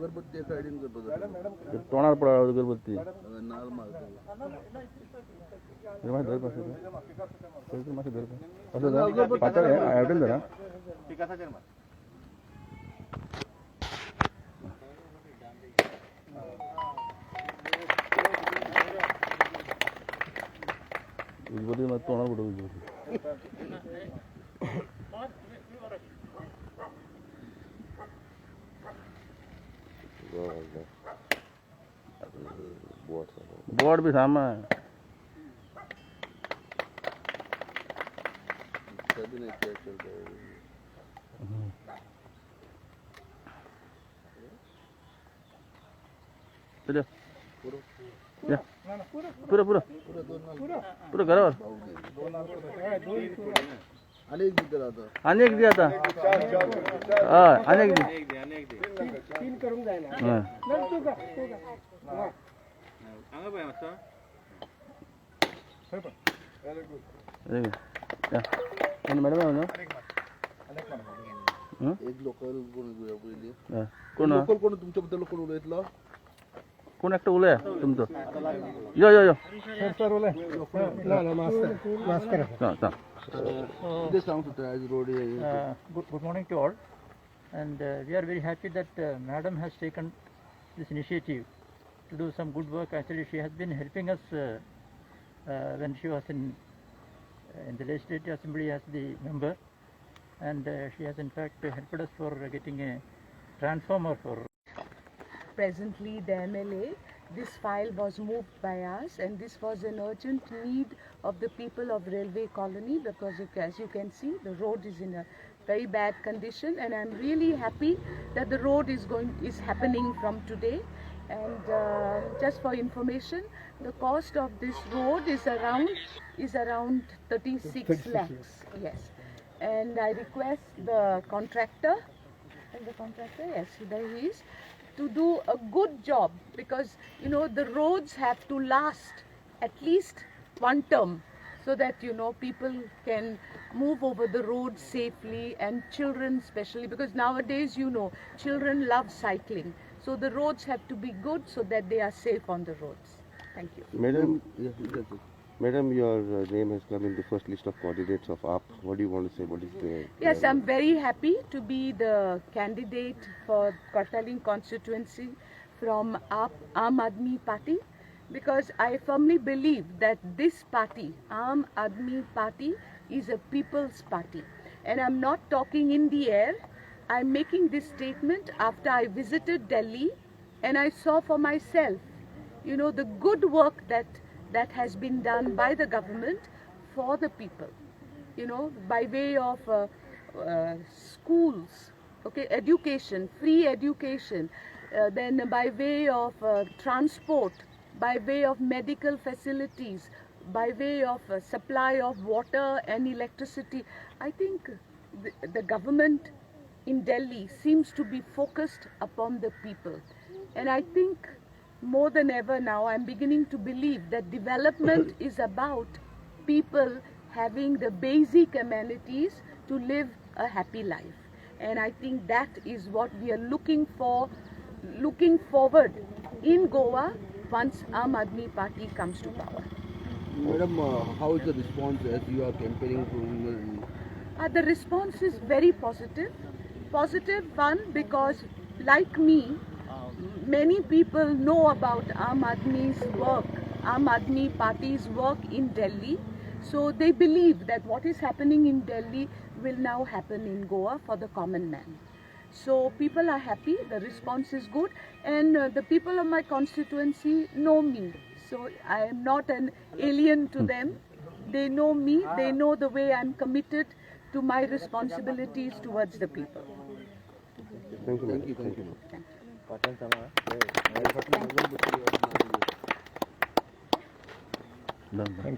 अगरबत्ती साइडिंग करतो तोंडावर पडा अगरबत्ती नाल मारतो पातळ आहे हॉटेल जरा उजबती मग तोंडावर पडतो उजबती बोर्ड भी सामने है चलिए पूरा पूरा पूरा घर और अनेक दिया था हाँ अनेक तीन करून जायला मॅडम आहे ना एक लोकल कोण कोण लोकल कोण तुमच्याबद्दल कोण उलयतलो कोण एकटं उलया तुमचं यो यो यो सर उलय मास्तर this sounds as road Good morning to all, and we are very happy that Madam has taken this initiative to do some good work. Actually, she has been helping us when she was in the Legislative Assembly as the member, and she has in fact helped us for getting a transformer for. Presently the MLA, this file was moved by us, and this was an urgent need of the people of Railway Colony, because as you can see the road is in a very bad condition, and I'm really happy that the road is happening from today. And just for information, the cost of this road is around 36 lakhs. Yes, and I request the contractor, yes, there he is, to do a good job, because you know the roads have to last at least one term, so that you know people can move over the road safely, and children especially, because nowadays you know children love cycling, so the roads have to be good so that they are safe on the roads. Thank you. Madam, your name has come in the first list of candidates of AAP. What do you want to say? What is the... Yes, I'm very happy to be the candidate for Kartaling constituency from Aam Aadmi Party, because I firmly believe that this party, Aam Aadmi Party, is a people's party. And I'm not talking in the air. I'm making this statement after I visited Delhi and I saw for myself, you know, the good work that has been done by the government for the people, you know, by way of schools, okay, education, free education, then by way of transport, by way of medical facilities, by way of supply of water and electricity. I think the government in Delhi seems to be focused upon the people, and I think more than ever now, I'm beginning to believe that development is about people having the basic amenities to live a happy life. And I think that is what we are looking forward in Goa once Aam Aadmi Party comes to power. Madam, how is the response as you are campaigning for women? The response is very positive. Positive one, because like me, many people know about Aam Aadmi's work Aam Aadmi Party's work in Delhi. So they believe that what is happening in Delhi will now happen in Goa for the common man. So people are happy, the response is good, and the people of my constituency know me. So I am not an alien to them. They know me, they know the way I am committed to my responsibilities towards the people. Thank you, madam. Thank you. Thank you. Thank you. Done.